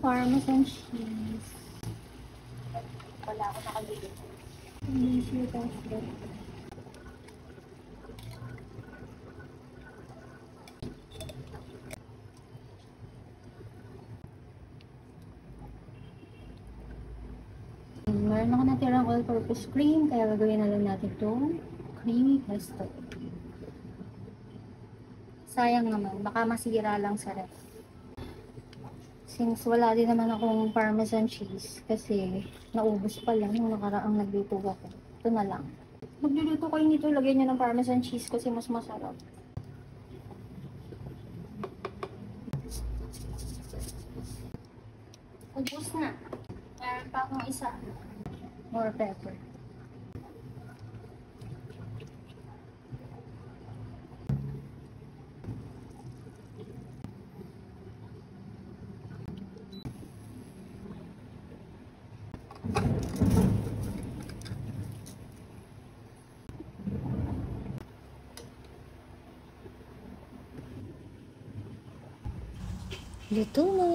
parmesan cheese. Wala ako nakabili. Hindi siya tasda. Meron ako natirang all-purpose cream, kaya gagawin na lang natin itong creamy pesto. Sayang naman, baka masira lang sa ref. Since wala din naman akong parmesan cheese, kasi naubos pa lang nung nakaraang nagluto ako. Ito na lang. Magluluto kayo nito, lagyan nyo ng parmesan cheese kasi mas masarap. Ubus na. Meron pa akong isa. More pepper. Luto na.